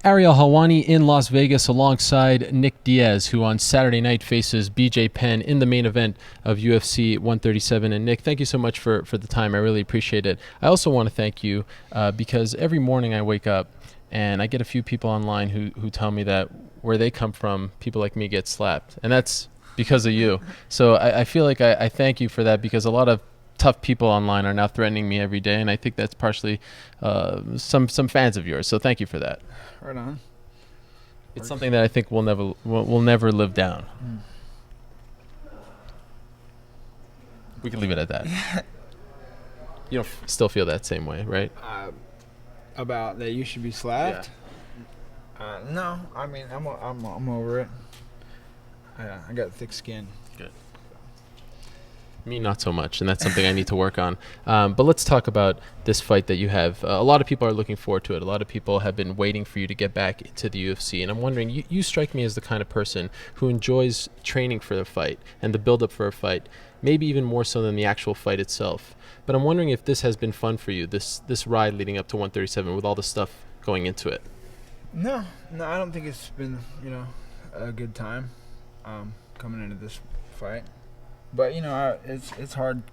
Ariel Helwani in Las Vegas alongside Nick Diaz, who on Saturday night faces BJ Penn in the main event of UFC 137. And Nick, thank you so much for the time. I really appreciate it. I also want to thank you because every morning I wake up and I get a few people online who tell me that where they come from, people like me get slapped. And that's because of you. So I feel like I thank you for that, because a lot of tough people online are now threatening me every day, and I think that's partially some fans of yours. So thank you for that. Right on. It's something that I think we'll never live down. We can leave it at that. You don't still feel that same way, right? About that you should be slapped? Yeah. No, I mean I'm over it. I got thick skin. Good. Me, not so much, and that's something I need to work on. But let's talk about this fight that you have. A lot of people are looking forward to it. A lot of people have been waiting for you to get back into the UFC, and I'm wondering, you strike me as the kind of person who enjoys training for the fight and the build-up for a fight, maybe even more so than the actual fight itself. But I'm wondering if this has been fun for you, this ride leading up to 137 with all the stuff going into it. No, I don't think it's been, a good time coming into this fight. But it's hard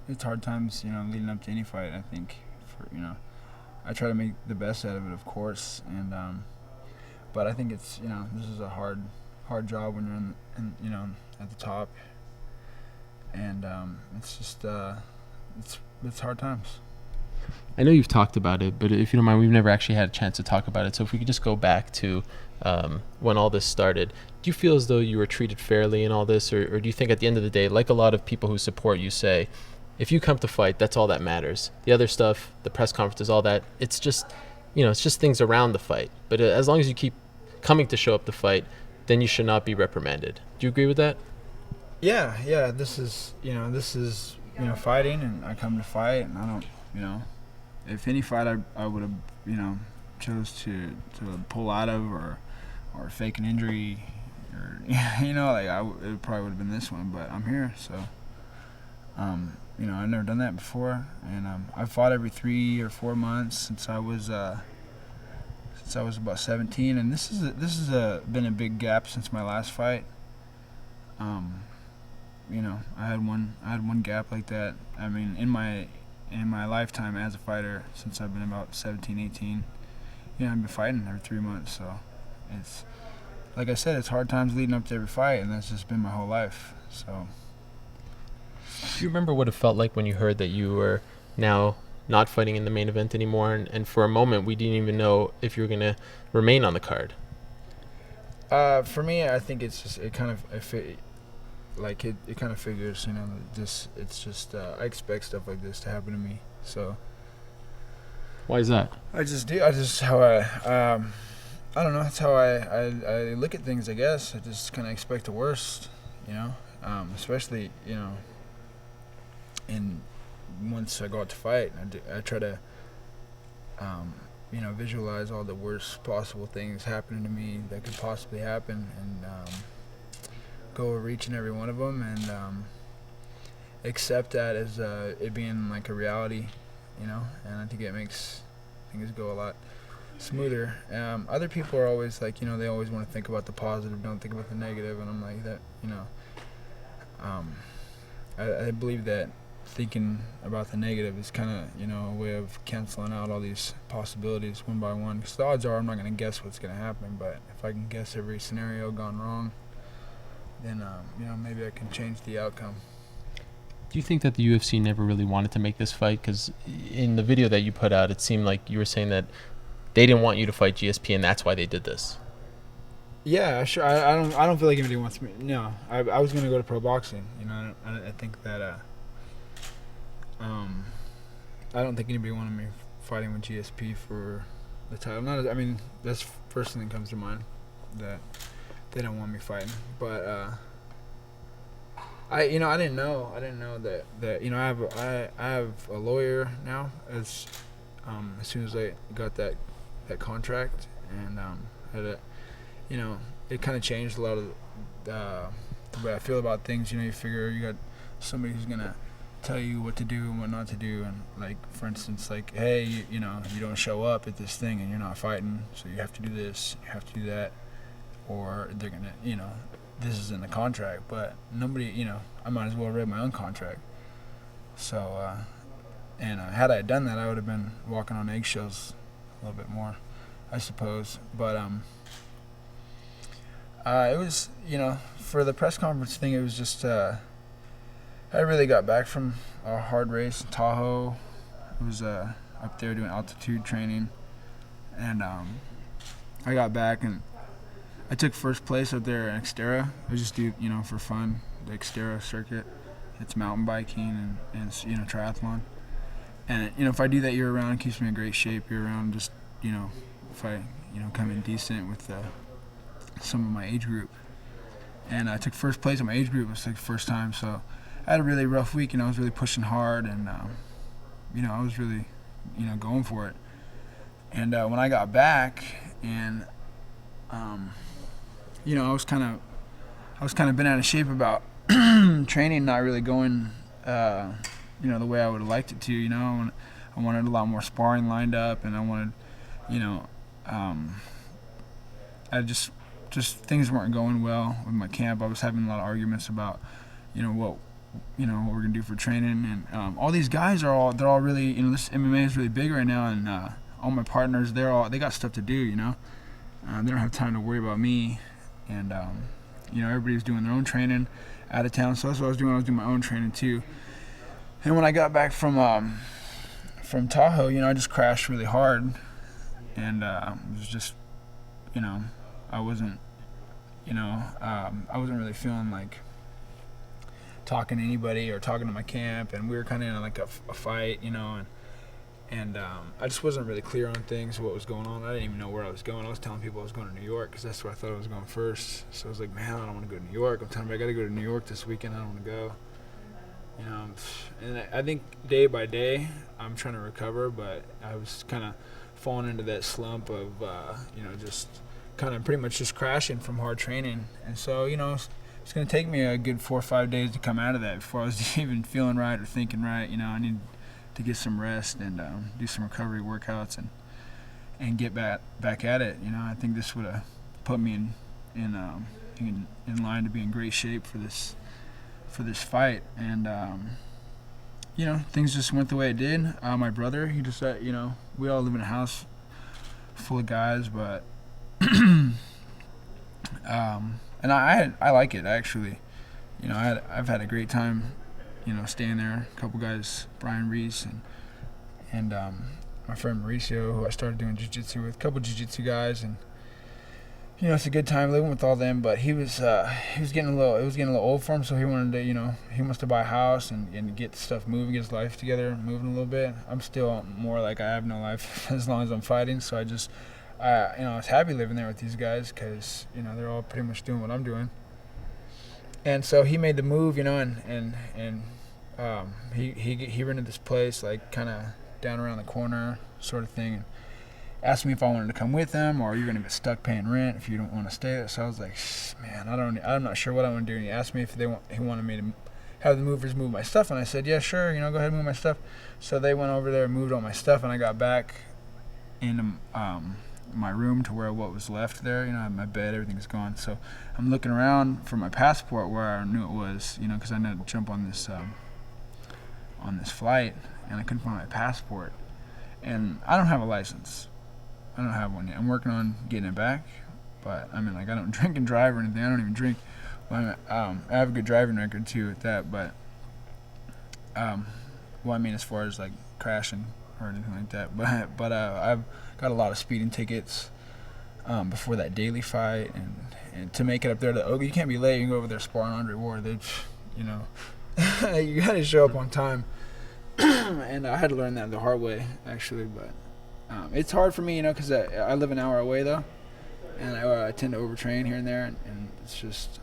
times, leading up to any fight. I think I try to make the best out of it, of course, and but I think it's this is a hard job when you're in at the top, and it's just it's hard times. I know you've talked about it, but if you don't mind, we've never actually had a chance to talk about it. So if we could just go back to when all this started, do you feel as though you were treated fairly in all this, or do you think at the end of the day, like a lot of people who support you say, if you come to fight, that's all that matters. The other stuff, the press conferences, all that, it's just things around the fight. But as long as you keep coming to show up to fight, then you should not be reprimanded. Do you agree with that? Yeah. This is fighting, and I come to fight, and I don't if any fight I would have chose to pull out of or fake an injury, or it probably would have been this one, but I'm here, so I've never done that before, and I've fought every 3 or 4 months since I was about 17, and this is been a big gap since my last fight. I had one gap like that. I mean, in my lifetime as a fighter, since I've been about 17, 18, I've been fighting every 3 months, so it's, like I said, it's hard times leading up to every fight, and that's just been my whole life, so. Do you remember what it felt like when you heard that you were now not fighting in the main event anymore, and for a moment we didn't even know if you were going to remain on the card? For me, I think it's just, it kind of figures, it's just, I expect stuff like this to happen to me, so. Why is that? I don't know, that's how I look at things, I guess. I just kind of expect the worst, especially, and once I go out to fight, I try to, visualize all the worst possible things happening to me that could possibly happen, and go over each and every one of them, and accept that as it being like a reality, and I think it makes things go a lot smoother. Other people are always like, they always want to think about the positive, don't think about the negative, and I'm like that, I believe that thinking about the negative is kind of, a way of canceling out all these possibilities one by one, because the odds are I'm not going to guess what's going to happen, but if I can guess every scenario gone wrong, then maybe I can change the outcome. Do you think that the UFC never really wanted to make this fight? Because in the video that you put out, it seemed like you were saying that they didn't want you to fight GSP, and that's why they did this. Yeah, sure. I don't feel like anybody wants me. No, I was gonna go to pro boxing. I think that I don't think anybody wanted me fighting with GSP for the title. That's the first thing that comes to mind, that they don't want me fighting. But I didn't know that I have a lawyer now, as soon as I got that contract, and it kind of changed a lot of the way I feel about things. You figure you got somebody who's gonna tell you what to do and what not to do. And like, for instance, like, hey, you don't show up at this thing and you're not fighting, so you have to do this, you have to do that, or they're gonna, this is in the contract. But nobody, I might as well read my own contract. So, had I done that, I would have been walking on eggshells a little bit more, I suppose. But it was, for the press conference thing, it was just, I really got back from a hard race in Tahoe. I was up there doing altitude training, and I got back and I took first place up there in Xterra. I just do, for fun, the Xterra circuit. It's mountain biking and triathlon. And, if I do that year-round, it keeps me in great shape year-round. Just, if I, come in decent with some of my age group. And I took first place in my age group. It was like the first time, so I had a really rough week. I was really pushing hard, and, I was really, going for it. And when I got back, and, I was kind of been out of shape about training, not really going, the way I would have liked it to. I wanted a lot more sparring lined up, and I wanted, I just things weren't going well with my camp. I was having a lot of arguments about, what we're gonna do for training, and all these guys they're all really, this MMA is really big right now, and all my partners, they got stuff to do. They don't have time to worry about me, and everybody's doing their own training out of town. So that's what I was doing. I was doing my own training too. And when I got back from Tahoe, I just crashed really hard, and it was just, I wasn't really feeling like talking to anybody or talking to my camp, and we were kind of in like a fight, and I just wasn't really clear on things, what was going on. I didn't even know where I was going. I was telling people I was going to New York because that's where I thought I was going first. So I was like, man, I don't want to go to New York. I'm telling them I got to go to New York this weekend. I don't want to go. And I think day by day I'm trying to recover, but I was kind of falling into that slump of, just kind of pretty much just crashing from hard training. And so, it's going to take me a good 4 or 5 days to come out of that before I was even feeling right or thinking right. I need to get some rest and do some recovery workouts and get back at it. I think this would have put me in line to be in great shape for this fight. And things just went the way it did. My brother, he just said, we all live in a house full of guys, but and I like it actually. I've had a great time, staying there. A couple guys, Brian Reese and my friend Mauricio, who I started doing jiu-jitsu with, a couple jiu-jitsu guys, and it's a good time living with all them. But he was getting a little old for him, so he wanted to, he wants to buy a house and get stuff moving, get his life together, moving a little bit. I'm still more like I have no life as long as I'm fighting, so I was happy living there with these guys because, they're all pretty much doing what I'm doing. And so he made the move, and he rented this place like kind of down around the corner sort of thing, and asked me if I wanted to come with him, or you're going to get stuck paying rent if you don't want to stay there. So I was like, man, I'm not sure what I want to do. And he asked me if he wanted me to have the movers move my stuff, and I said, yeah, sure, go ahead and move my stuff. So they went over there and moved all my stuff, and I got back into my room to where what was left there, I had my bed, everything's gone. So I'm looking around for my passport where I knew it was, because I had to jump on this flight, and I couldn't find my passport. And I don't have a license. I don't have one yet. I'm working on getting it back, but I don't drink and drive or anything. I don't even drink. Well, I have a good driving record too with that, but as far as like crashing or anything like that. But I've got a lot of speeding tickets before that daily fight, and to make it up there to you can't be late. You can go over there sparring Andre Ward. You got to show up on time, and I had to learn that the hard way actually. But it's hard for me, because I live an hour away though, and I tend to overtrain here and there, and it's just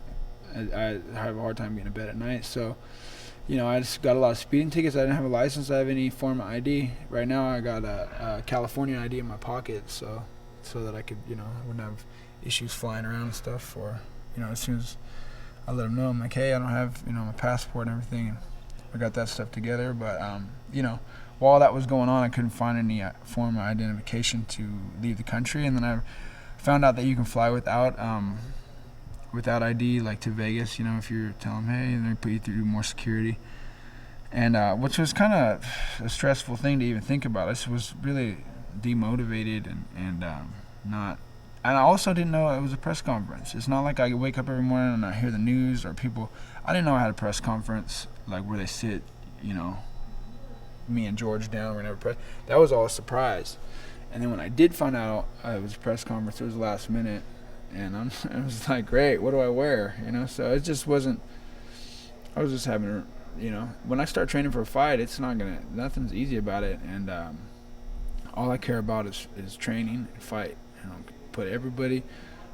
I have a hard time getting to bed at night. So. I just got a lot of speeding tickets. I didn't have a license. I have any form of ID. Right now I got a California ID in my pocket so that I could, I wouldn't have issues flying around and stuff. Or, as soon as I let them know, I'm like, hey, I don't have, my passport and everything. I got that stuff together. But you know, while that was going on, I couldn't find any form of identification to leave the country, and then I found out that you can fly without ID, like to Vegas. You know, if you're telling them, hey, and they put you through more security, and which was kind of a stressful thing to even think about. I just was really demotivated and not. And I also didn't know it was a press conference. It's not like I wake up every morning and I hear the news or people. I didn't know I had a press conference, like where they sit, you know, me and George down whenever press. That was all a surprise. And then when I did find out it was a press conference, it was last minute, and I was like, great, what do I wear? You know, so it just wasn't. I was just having, you know, when I start training for a fight, it's nothing's easy about it, and all I care about is training and fight. You know,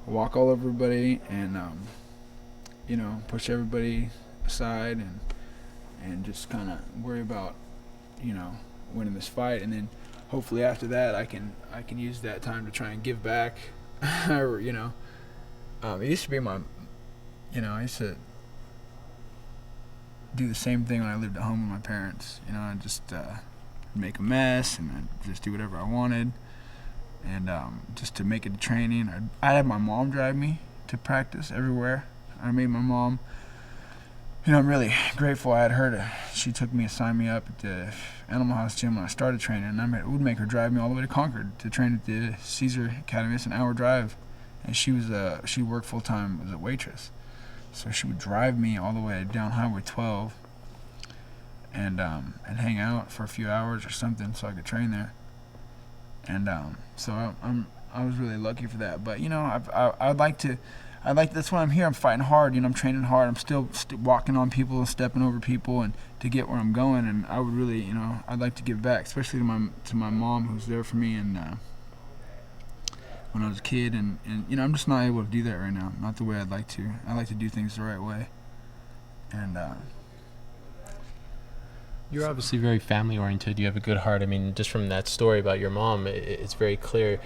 walk all over everybody, and you know, push everybody aside, and just kind of worry about, you know, winning this fight, and then hopefully after that I can use that time to try and give back. Or, you know, it used to be my, you know, I used to do the same thing when I lived at home with my parents. You know, I just make a mess and I'd just do whatever I wanted, and just to make it to training. I'd have my mom drive me to practice everywhere. I made my mom, you know, I'm really grateful I had her she took me and signed me up at the Animal House gym when I started training, and I would make her drive me all the way to Concord to train at the Caesar Academy. It's an hour drive, and she worked full time as a waitress, so she would drive me all the way down Highway 12 and hang out for a few hours or something so I could train there. And so I was really lucky for that. But you know, I'd like that's why I'm here. I'm fighting hard. You know, I'm training hard. I'm still walking on people and stepping over people, and to get where I'm going. And I would really, you know, I'd like to give back, especially to my mom, who's there for me, and when I was a kid. And you know, I'm just not able to do that right now. Not the way I'd like to. I like to do things the right way. And you're obviously very family oriented. You have a good heart. I mean, just from that story about your mom, it's very clear.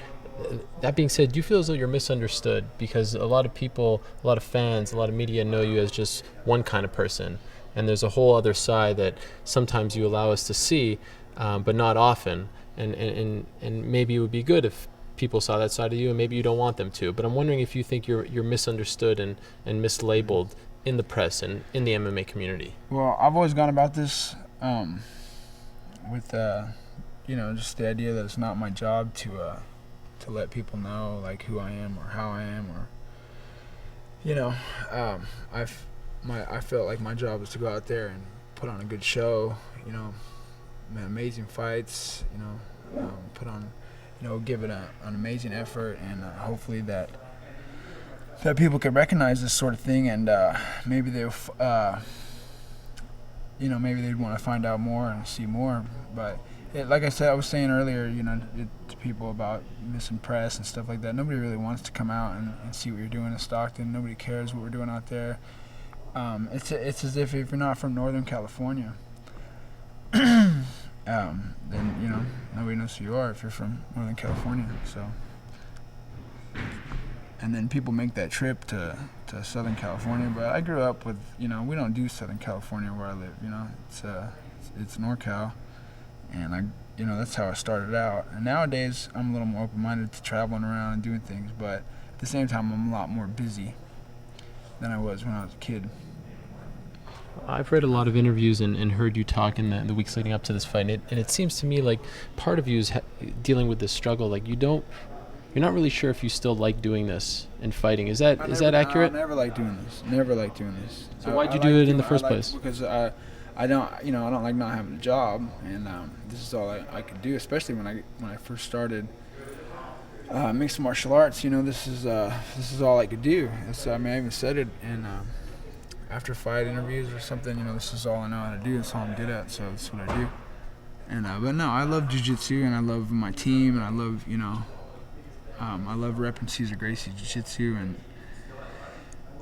That being said, do you feel as though you're misunderstood? Because a lot of people, a lot of fans, a lot of media know you as just one kind of person, and there's a whole other side that sometimes you allow us to see, but not often. And maybe it would be good if people saw that side of you, and maybe you don't want them to. But I'm wondering if you think you're misunderstood and mislabeled in the press and in the MMA community. Well, I've always gone about this with you know, just the idea that it's not my job to let people know like who I am or how I am, or you know, I felt like my job was to go out there and put on a good show, you know, amazing fights, you know, put on, you know, give it an amazing effort, and hopefully that people could recognize this sort of thing, and maybe they you know, maybe they'd want to find out more and see more. But like I said, I was saying earlier, you know, to people about missing press and stuff like that, nobody really wants to come out and see what you're doing in Stockton. Nobody cares what we're doing out there. It's as if you're not from Northern California, then, you know, nobody knows who you are if you're from Northern California. So, and then people make that trip to Southern California, but I grew up with, you know, we don't do Southern California where I live, you know, it's NorCal, and you know, that's how I started out. And nowadays I'm a little more open-minded to traveling around and doing things, but at the same time I'm a lot more busy than I was when I was a kid. I've read a lot of interviews and heard you talk in the weeks leading up to this fight, and it seems to me like part of you is dealing with this struggle. Like you're not really sure if you still like doing this and fighting. Is that accurate? I never liked doing this. Never liked doing this. So why'd you do it in the first place? Because I don't like not having a job, and this is all I could do. Especially when I first started mixed martial arts. You know, this is all I could do. I mean, I even said it in after fight interviews or something. You know, this is all I know how to do. It's all I'm good at. So that's what I do. And but no, I love jiu-jitsu, and I love my team, and I love, you know, I love repping Cesar Gracie Jiu-Jitsu,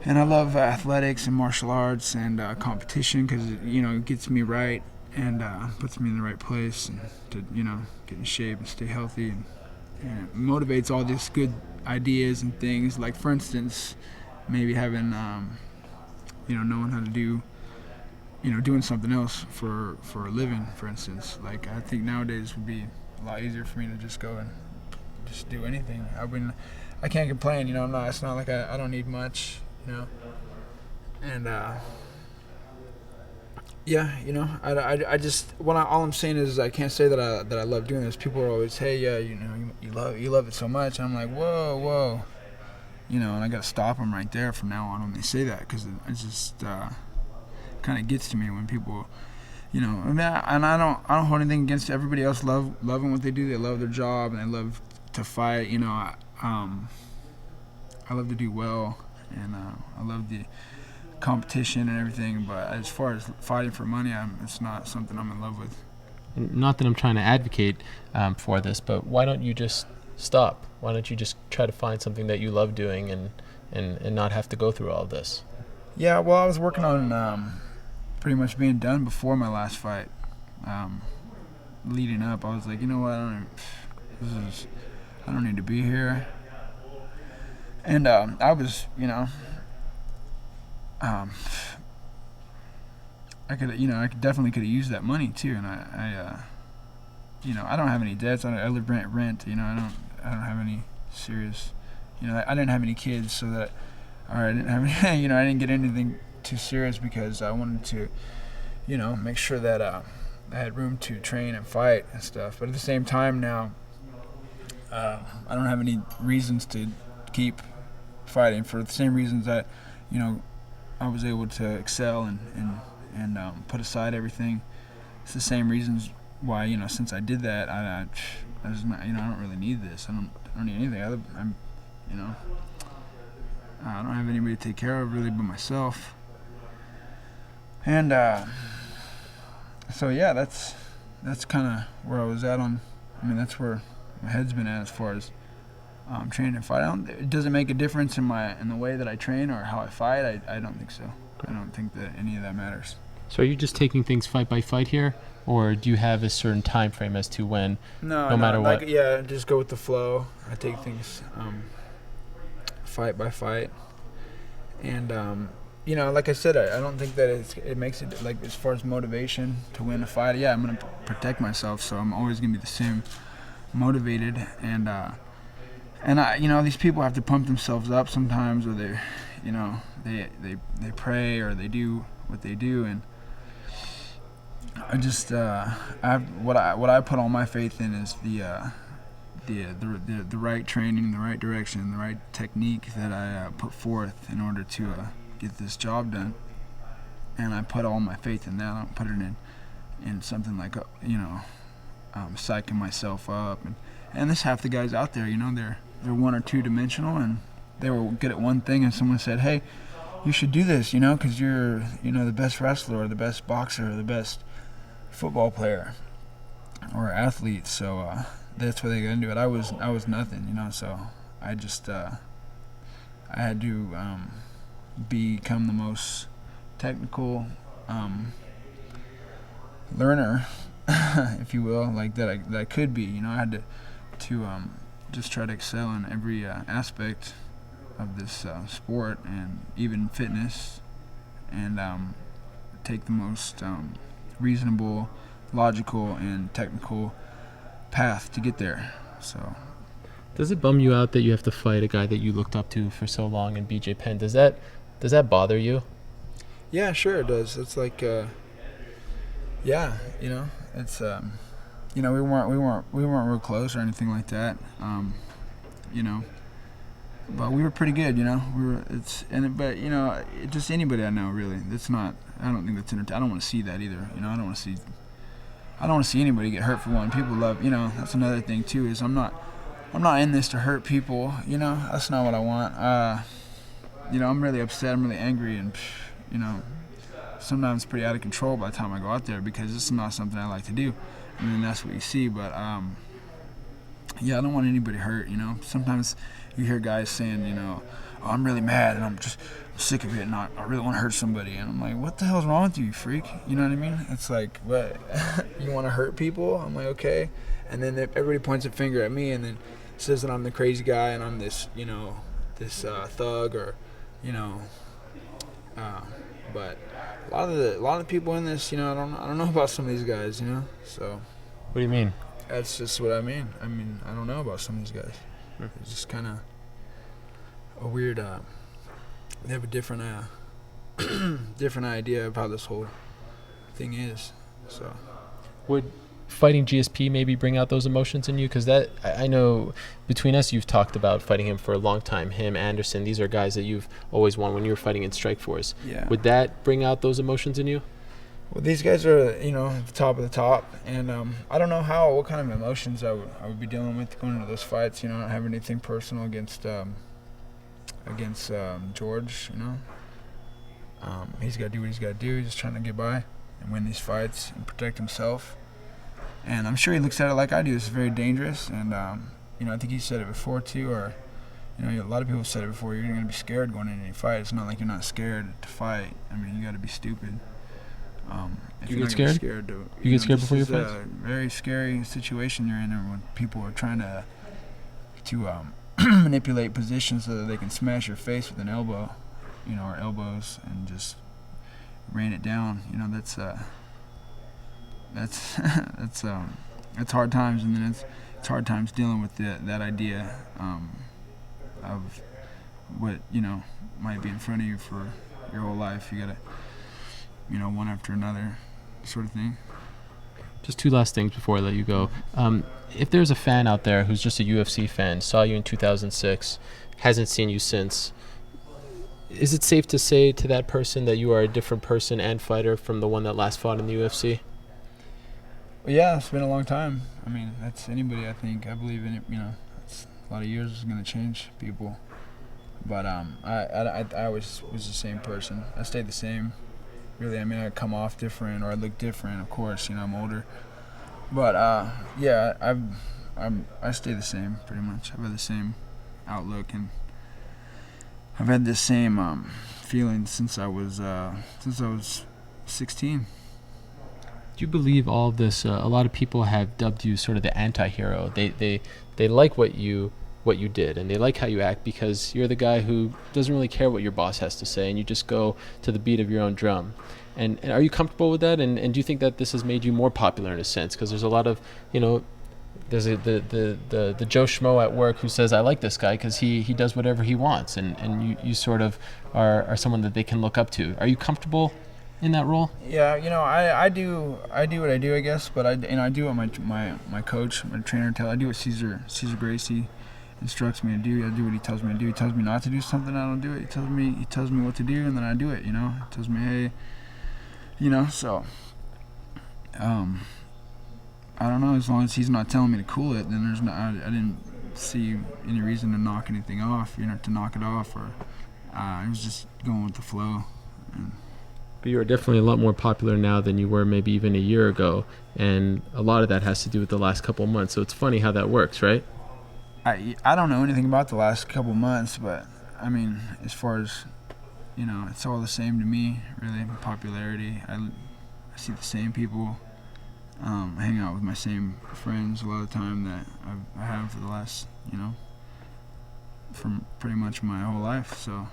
and I love athletics and martial arts and competition, because you know, it gets me right and puts me in the right place, and to, you know, get in shape and stay healthy, and it motivates all these good ideas and things. Like for instance, maybe having you know, knowing how to do, doing something else for a living, for instance. Like, I think nowadays would be a lot easier for me to just go and just do anything. I can't complain, it's not like I don't need much, and yeah, I just all I'm saying is I can't say that I love doing this. People are always, hey, yeah, you love it so much, and I'm like, whoa, and I gotta stop them right there from now on when they say that, because it just kind of gets to me when people, and I don't hold anything against everybody else loving what they do. They love their job and they love to fight. I love to do well, and I love the competition and everything. But as far as fighting for money, it's not something I'm in love with. Not that I'm trying to advocate for this, but why don't you just stop? Why don't you just try to find something that you love doing and not have to go through all of this? Yeah, well, I was working on pretty much being done before my last fight. Leading up, I was like, you know what, I don't need to be here. And I was, I could definitely could have used that money too. And I don't have any debts. I live rent. I don't have any serious, I didn't have any kids, so that, I didn't have any, I didn't get anything too serious because I wanted to, make sure that I had room to train and fight and stuff. But at the same time now, I don't have any reasons to keep fighting for the same reasons that, I was able to excel and put aside everything. It's the same reasons why, since I did that, I was not, I don't really need this. I don't need anything. I don't have anybody to take care of really but myself. And so yeah, that's kind of where I was at that's where my head's been at as far as training and fight. It doesn't make a difference in the way that I train or how I fight. I don't think so. I don't think that any of that matters. So are you just taking things fight by fight here, or do you have a certain time frame as to when? No matter what. Yeah, just go with the flow. I take things fight by fight, and like I said, I don't think that it makes it, like, as far as motivation to win a fight. Yeah, I'm gonna protect myself, so I'm always gonna be the same motivated, and these people have to pump themselves up sometimes, or they pray or they do what they do, and I just what I put all my faith in is the right training, the right direction, the right technique that I put forth in order to get this job done, and I put all my faith in that. I don't put it in something like psyching myself up, and there's half the guys out there, they're one or two dimensional, and they were good at one thing, and someone said, hey, you should do this, because you're the best wrestler or the best boxer or the best football player or athlete, so that's what they got into it. I was nothing, so I just I had to become the most technical learner, if you will, like that I could be. I had to just try to excel in every aspect of this sport, and even fitness, and take the most reasonable, logical, and technical path to get there. So, does it bum you out that you have to fight a guy that you looked up to for so long in BJ Penn? Does that bother you? Yeah, sure it does. It's like, it's we weren't real close or anything like that. But we were pretty good, just anybody I know, really. That's not. I don't think that's I don't want to see that either. I don't want to see anybody get hurt for one. People love, that's another thing too. Is I'm not in this to hurt people. That's not what I want. I'm really upset. I'm really angry, and sometimes pretty out of control by the time I go out there, because it's not something I like to do. And then that's what you see. But I don't want anybody hurt. Sometimes you hear guys saying, oh, I'm really mad and I'm just sick of it, and I really want to hurt somebody. And I'm like, what the hell's wrong with you, freak? You know what I mean? It's like, what? You want to hurt people? I'm like, okay. And then everybody points a finger at me and then says that I'm the crazy guy and I'm this, this thug, or, But a lot of the people in this, I don't know about some of these guys, So What do you mean? that's just what I mean. I don't know about some of these guys. It's just kind of a weird. They have a different different idea of how this whole thing is. So Would fighting GSP maybe bring out those emotions in you? Because I know between us, you've talked about fighting him for a long time. Him, Anderson, these are guys that you've always won when you were fighting in Strikeforce. yeah. Would that bring out those emotions in you? Well, these guys are, the top of the top, and I don't know what kind of emotions I would be dealing with going into those fights. I don't have anything personal against George. He's got to do what he's got to do. He's just trying to get by and win these fights and protect himself. And I'm sure he looks at it like I do. It's very dangerous, and I think he said it before too, or a lot of people said it before. You're going to be scared going into any fight. It's not like you're not scared to fight. You got to be stupid. If You you're get not gonna be scared? You get scared before your It's fights? a very scary situation you're in, when people are trying to manipulate positions so that they can smash your face with an elbow, or elbows, and just rain it down. That's hard times, and then it's hard times dealing with that idea of what might be in front of you for your whole life. You gotta, one after another, sort of thing. Just two last things before I let you go. If there's a fan out there who's just a UFC fan, saw you in 2006, hasn't seen you since, is it safe to say to that person that you are a different person and fighter from the one that last fought in the UFC? Well, yeah, it's been a long time. That's anybody. I believe in it. It's a lot of years is gonna change people. But I always was the same person. I stayed the same. Really, I come off different, or I look different. Of course, I'm older. But yeah, I stay the same pretty much. I've had the same outlook, and I've had the same feeling since I was 16. Do you believe all of this? A lot of people have dubbed you sort of the anti-hero. They like what you did, and they like how you act because you're the guy who doesn't really care what your boss has to say, and you just go to the beat of your own drum. And are you comfortable with that? And do you think that this has made you more popular in a sense? Because there's a lot of, there's the Joe Schmo at work who says, I like this guy because he does whatever he wants, and you sort of are someone that they can look up to. Are you comfortable in that role? Yeah, I do what I do, I guess, but I do what my coach, my trainer I do what Cesar Gracie instructs me to do. I do what he tells me to do. He tells me not to do something, I don't do it. He tells me what to do, and then I do it. He tells me, hey, so I don't know. As long as he's not telling me to cool it, then I didn't see any reason to knock anything off. To knock it off, or I was just going with the flow. But you are definitely a lot more popular now than you were maybe even a year ago, and a lot of that has to do with the last couple of months. So it's funny how that works, right? I don't know anything about the last couple months, but as far as it's all the same to me, really. Popularity. I see the same people. I hang out with my same friends a lot of the time that I have for the last, from pretty much my whole life. So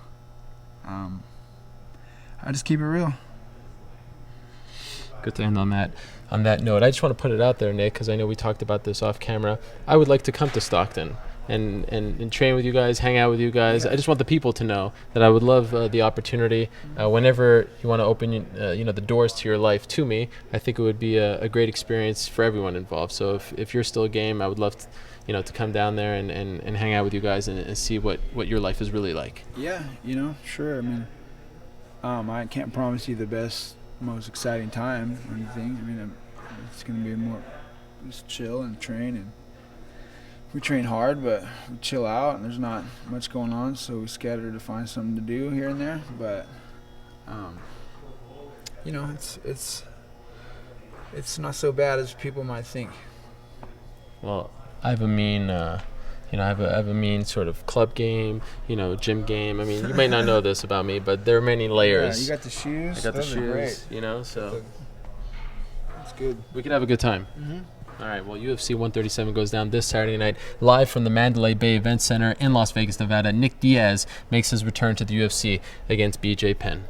I just keep it real. Good to end on that note. I just want to put it out there, Nick, because I know we talked about this off camera. I would like to come to Stockton and train with you guys, hang out with you guys. I just want the people to know that I would love the opportunity. Whenever you want to open the doors to your life to me, I think it would be a great experience for everyone involved. So if you're still game, I would love to come down there and hang out with you guys and see what your life is really like. Yeah, sure. I can't promise you the best, most exciting time or anything. It's going to be more just chill and train, and we train hard, but we chill out, and there's not much going on, so we scatter to find something to do here and there. But it's not so bad as people might think. Well, I have a mean I have a mean sort of club game, gym game. You might not know this about me, but there are many layers. Yeah, you got the shoes. I got Those the are shoes, great. So That's good. we could have a good time. Mm-hmm. All right, well, UFC 137 goes down this Saturday night, live from the Mandalay Bay Event Center in Las Vegas, Nevada. Nick Diaz makes his return to the UFC against BJ Penn.